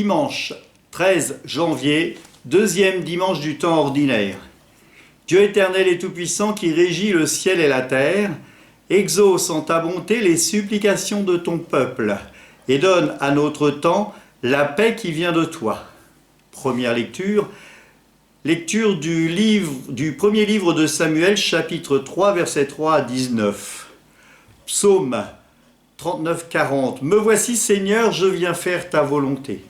Dimanche 13 janvier, deuxième dimanche du temps ordinaire. Dieu éternel et tout-puissant qui régit le ciel et la terre, exauce en ta bonté les supplications de ton peuple et donne à notre temps la paix qui vient de toi. Première lecture, lecture du premier livre de Samuel, chapitre 3, versets 3 à 19. Psaume 39-40. Me voici Seigneur, je viens faire ta volonté.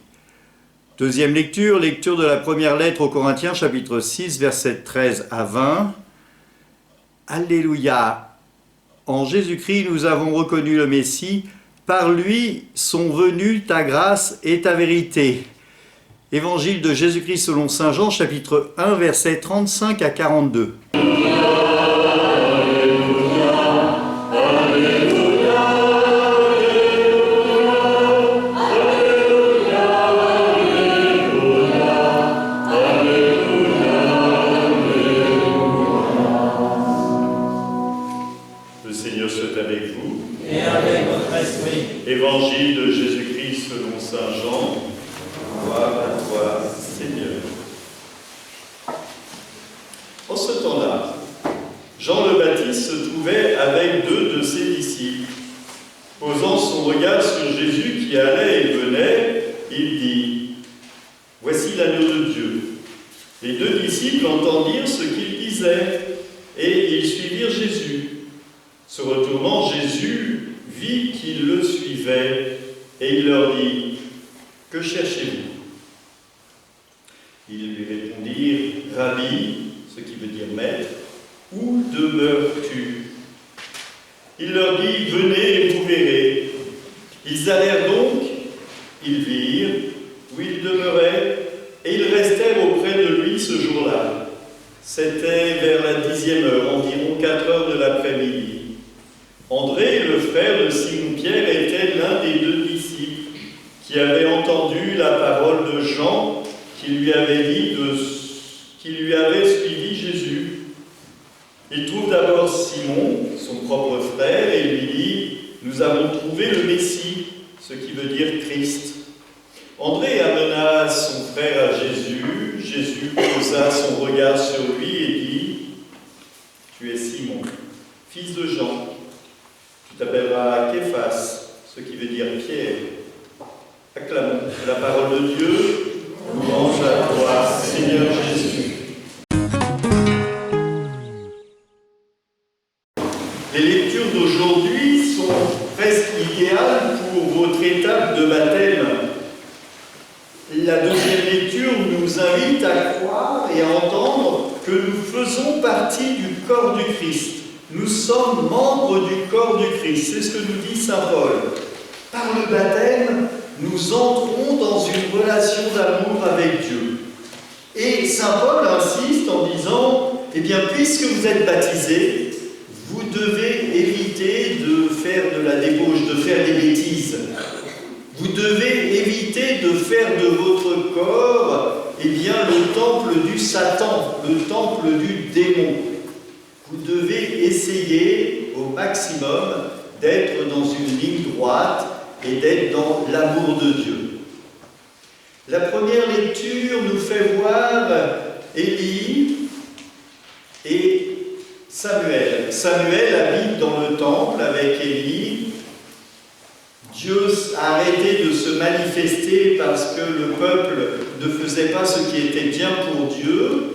Deuxième lecture, lecture de la première lettre aux Corinthiens, chapitre 6, versets 13 à 20. Alléluia. En Jésus-Christ, nous avons reconnu le Messie. Par lui sont venues ta grâce et ta vérité. Évangile de Jésus-Christ selon saint Jean, chapitre 1, versets 35 à 42. Évangile de Jésus-Christ selon saint Jean. Gloire à toi, Seigneur. En ce temps-là, Jean le Baptiste se trouvait avec deux de ses disciples. Posant son regard sur Jésus qui allait et venait, il dit : Voici l'agneau de Dieu. Les deux disciples entendirent ce qu'il disait, et ils suivirent Jésus. Se retournant, Jésus vit qu'ils le suivaient, et il leur dit : Que cherchez-vous ? Ils lui répondirent : Rabbi, ce qui veut dire maître, où demeures-tu ? Il leur dit : Venez et vous verrez. Ils allèrent donc, ils virent où il demeurait, et ils restèrent auprès de lui ce jour-là. C'était vers la 10e heure, environ 4 heures de l'après-midi. André, le frère de Simon-Pierre, était l'un des deux disciples qui avait entendu la parole de Jean qui lui avait suivi Jésus. Il trouve d'abord Simon, son propre frère, et lui dit : Nous avons trouvé le Messie, ce qui veut dire Christ. André amena son frère à Jésus. Jésus posa son regard sur lui et dit : Tu es Simon, fils de Jean. Tu t'appelleras Képhas, ce qui veut dire Pierre. Acclamons la parole de Dieu. Louange à toi, Seigneur Jésus. Les lectures d'aujourd'hui sont presque idéales pour votre étape de baptême. La deuxième lecture nous invite à croire et à entendre que nous faisons partie du corps du Christ. Nous sommes membres du corps du Christ, c'est ce que nous dit saint Paul. Par le baptême, nous entrons dans une relation d'amour avec Dieu. Et saint Paul insiste en disant : Eh bien, puisque vous êtes baptisés, vous devez éviter de faire de la débauche, de faire des bêtises. Vous devez éviter de faire de votre corps, eh bien, le temple du Satan, le temple du démon. Vous devez essayer au maximum d'être dans une ligne droite et d'être dans l'amour de Dieu. La première lecture nous fait voir Élie et Samuel. Samuel habite dans le temple avec Élie. Dieu a arrêté de se manifester parce que le peuple ne faisait pas ce qui était bien pour Dieu.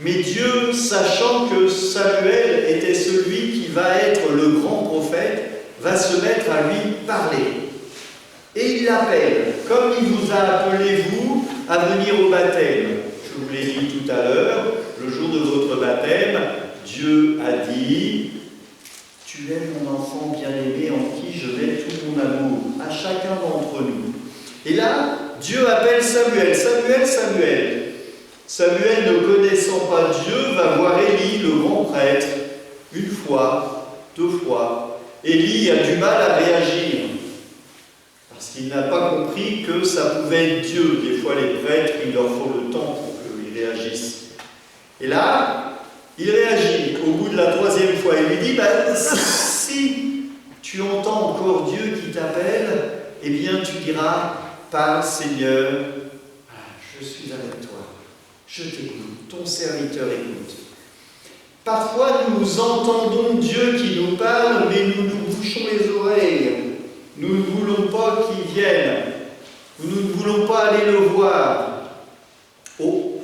Mais Dieu, sachant que Samuel était celui qui va être le grand prophète, va se mettre à lui parler. Et il l'appelle, comme il vous a appelé, vous, à venir au baptême. Je vous l'ai dit tout à l'heure, le jour de votre baptême, Dieu a dit : Tu es mon enfant bien-aimé en qui je mets tout mon amour, à chacun d'entre nous. Et là, Dieu appelle Samuel. Samuel, Samuel. Samuel, ne connaissant pas Dieu, va voir Élie, le grand prêtre, une fois, 2 fois. Élie a du mal à réagir, parce qu'il n'a pas compris que ça pouvait être Dieu. Des fois, les prêtres, il leur faut le temps pour qu'ils réagissent. Et là, il réagit. Au bout de la 3e fois, il lui dit : Si tu entends encore Dieu qui t'appelle, eh bien, tu diras : parle Seigneur, je suis avec toi, je t'écoute, ton serviteur écoute. Parfois nous entendons Dieu qui nous parle, mais nous nous bouchons les oreilles. Nous ne voulons pas qu'il vienne. Nous ne voulons pas aller le voir. Oh,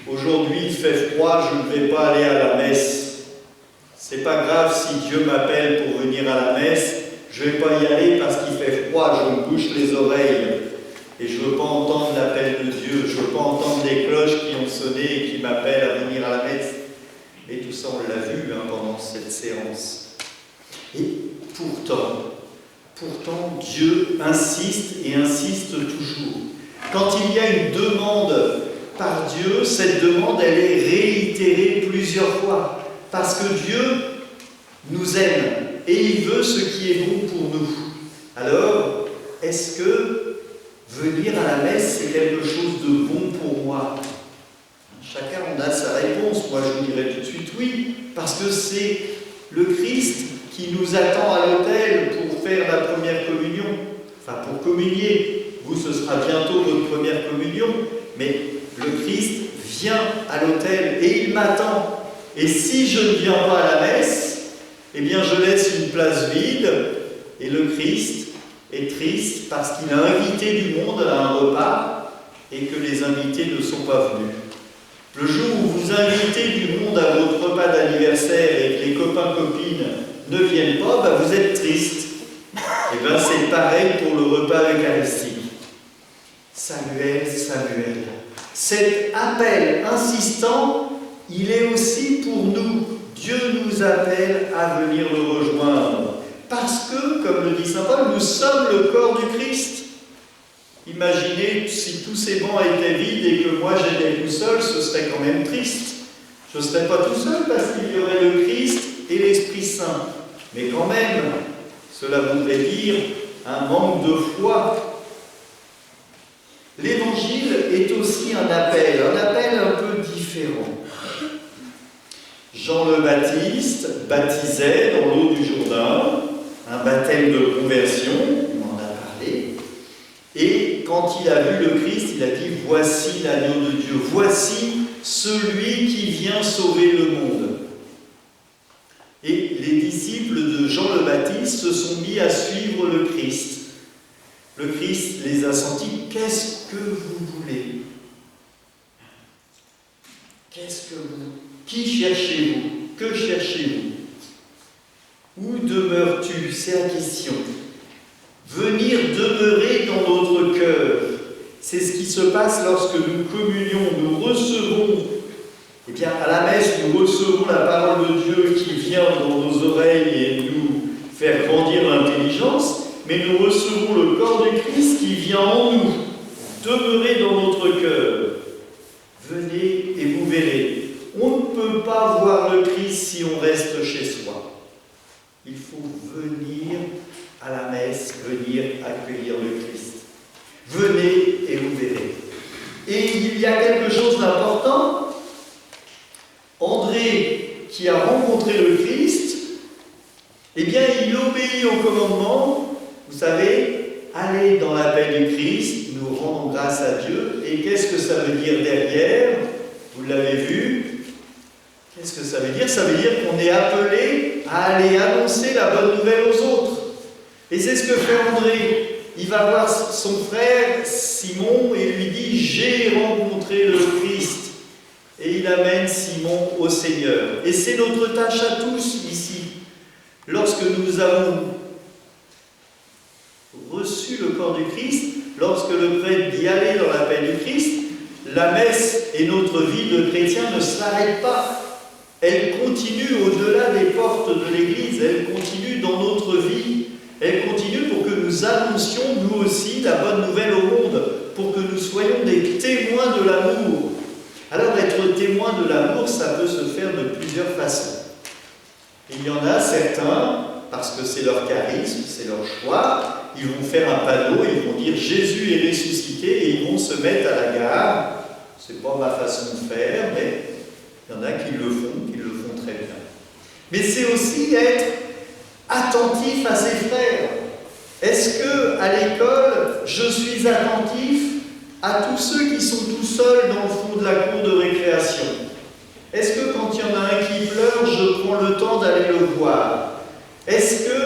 aujourd'hui il fait froid, je ne vais pas aller à la messe. C'est pas grave si Dieu m'appelle pour venir à la messe, je ne vais pas y aller parce qu'il fait froid, je me bouche les oreilles. Et je ne veux pas entendre l'appel de Dieu, je ne veux pas entendre les cloches qui ont sonné et qui m'appellent à venir à la messe. Et tout ça, on l'a vu pendant cette séance. Et pourtant, Dieu insiste et insiste toujours. Quand il y a une demande par Dieu, cette demande, elle est réitérée plusieurs fois. Parce que Dieu nous aime et il veut ce qui est bon pour nous. Alors, est-ce que venir à la messe, c'est quelque chose de bon pour moi ? Chacun en a sa réponse. Moi, je dirais tout de suite oui, parce que c'est le Christ qui nous attend à l'autel pour faire la première communion. Enfin, pour communier. Vous, ce sera bientôt votre première communion, mais le Christ vient à l'autel et il m'attend. Et si je ne viens pas à la messe, eh bien, je laisse une place vide et le Christ est triste parce qu'il a invité du monde à un repas et que les invités ne sont pas venus. Le jour où vous invitez du monde à votre repas d'anniversaire et que les copains-copines ne viennent pas, vous êtes triste. Et bien c'est pareil pour le repas eucharistique. Samuel, Samuel. Cet appel insistant, il est aussi pour nous. Dieu nous appelle à venir le rejoindre. Parce que, comme le dit saint Paul, nous sommes le corps du Christ. Imaginez si tous ces bancs étaient vides et que moi j'étais tout seul, ce serait quand même triste. Je ne serais pas tout seul parce qu'il y aurait le Christ et l'Esprit Saint. Mais quand même, cela voudrait dire un manque de foi. L'Évangile est aussi un appel un peu différent. Jean le Baptiste baptisait dans l'eau du Jourdain, un baptême de conversion, on en a parlé. Et quand il a vu le Christ, il a dit « Voici l'agneau de Dieu, voici celui qui vient sauver le monde ». Et les disciples de Jean le Baptiste se sont mis à suivre le Christ. Le Christ les a sentis « Qu'est-ce que vous voulez ? Qui cherchez-vous ? Que cherchez-vous ? Où demeures-tu ? C'est la question. Venir demeurer dans notre cœur. C'est ce qui se passe lorsque nous communions, nous recevons. Eh bien, à la messe, nous recevons la parole de Dieu qui vient dans nos oreilles et nous faire grandir l'intelligence, mais nous recevons le corps du Christ qui vient en nous, demeurer dans notre cœur. Venez et vous verrez. On ne peut pas voir le Christ si on reste chez soi. Il faut venir à la messe, venir accueillir le Christ. Venez et vous verrez. Et il y a quelque chose d'important. André, qui a rencontré le Christ, eh bien, il obéit au commandement. Vous savez, aller dans l'appel du Christ, nous rendons grâce à Dieu. Et qu'est-ce que ça veut dire derrière ? Vous l'avez vu ? Qu'est-ce que ça veut dire ? Ça veut dire qu'on est appelé à aller annoncer la bonne nouvelle aux autres. Et c'est ce que fait André. Il va voir son frère Simon et lui dit « J'ai rencontré le Christ ». Et il amène Simon au Seigneur. Et c'est notre tâche à tous ici. Lorsque nous avons reçu le corps du Christ, lorsque le prêtre dit « Aller dans l'appel du Christ », la messe et notre vie de chrétien ne s'arrêtent pas. Elle continue au-delà des portes de l'Église, elle continue dans notre vie, elle continue pour que nous annoncions nous aussi la bonne nouvelle au monde, pour que nous soyons des témoins de l'amour. Alors être témoin de l'amour, ça peut se faire de plusieurs façons. Il y en a certains, parce que c'est leur charisme, c'est leur choix, ils vont faire un panneau, ils vont dire « Jésus est ressuscité » et ils vont se mettre à la gare. C'est pas ma façon de faire, mais il y en a qui le font très bien. Mais c'est aussi être attentif à ses frères, Est-ce que à l'école, je suis attentif à tous ceux qui sont tout seuls dans le fond de la cour de récréation? Est-ce que quand il y en a un qui pleure, je prends le temps d'aller le voir? Est-ce que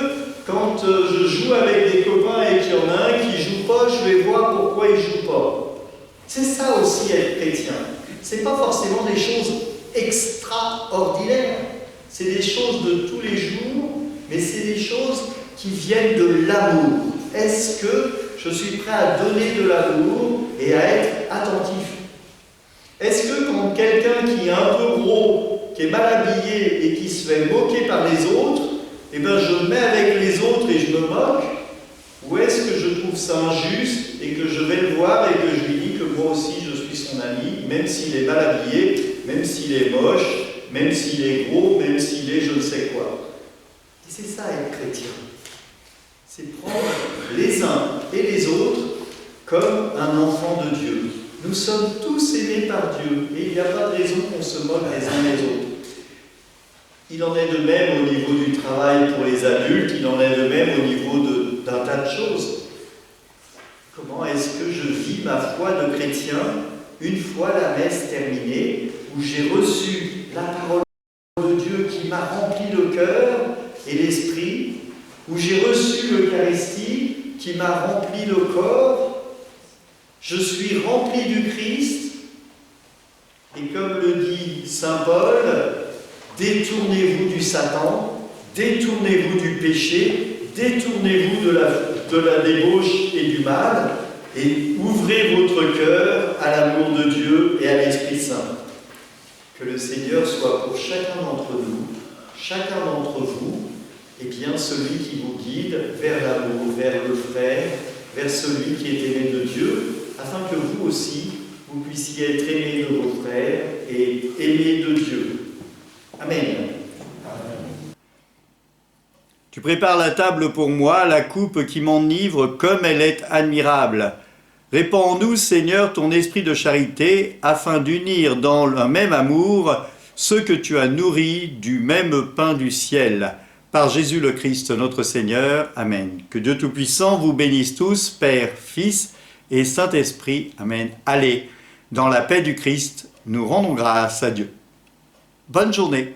quand je joue avec des copains et qu'il y en a un qui joue pas, je vais voir pourquoi il joue pas? C'est ça aussi être chrétien. C'est pas forcément des choses extraordinaires. C'est des choses de tous les jours, mais c'est des choses qui viennent de l'amour. Est-ce que je suis prêt à donner de l'amour et à être attentif? Est-ce que quand quelqu'un qui est un peu gros, qui est mal habillé et qui se fait moquer par les autres, eh ben je me mets avec les autres et je me moque? Ou est-ce que je trouve ça injuste et que je vais le voir et que je lui dis que moi aussi je suis son ami, même s'il est mal habillé, même s'il est moche, même s'il est gros, même s'il est je ne sais quoi? Et c'est ça être chrétien. C'est prendre les uns et les autres comme un enfant de Dieu. Nous sommes tous aimés par Dieu et il n'y a pas de raison qu'on se moque les uns les autres. Il en est de même au niveau du travail pour les adultes, il en est de même au niveau d'un tas de choses. Comment est-ce que je vis ma foi de chrétien une fois la messe terminée, où j'ai reçu la parole de Dieu qui m'a rempli le cœur et l'esprit, où j'ai reçu l'Eucharistie qui m'a rempli le corps, je suis rempli du Christ, et comme le dit saint Paul, détournez-vous du Satan, détournez-vous du péché, détournez-vous de la débauche et du mal, et ouvrez votre cœur à l'amour de Dieu et à l'Esprit Saint. Que le Seigneur soit pour chacun d'entre nous, chacun d'entre vous, et bien celui qui vous guide vers l'amour, vers le frère, vers celui qui est aimé de Dieu, afin que vous aussi, vous puissiez être aimés de vos frères et aimés de Dieu. Amen. Tu prépares la table pour moi, la coupe qui m'enivre comme elle est admirable. Répands en nous, Seigneur, ton esprit de charité, afin d'unir dans un même amour ceux que tu as nourris du même pain du ciel. Par Jésus le Christ, notre Seigneur. Amen. Que Dieu Tout-Puissant vous bénisse tous, Père, Fils et Saint-Esprit. Amen. Allez, dans la paix du Christ, nous rendons grâce à Dieu. Bonne journée.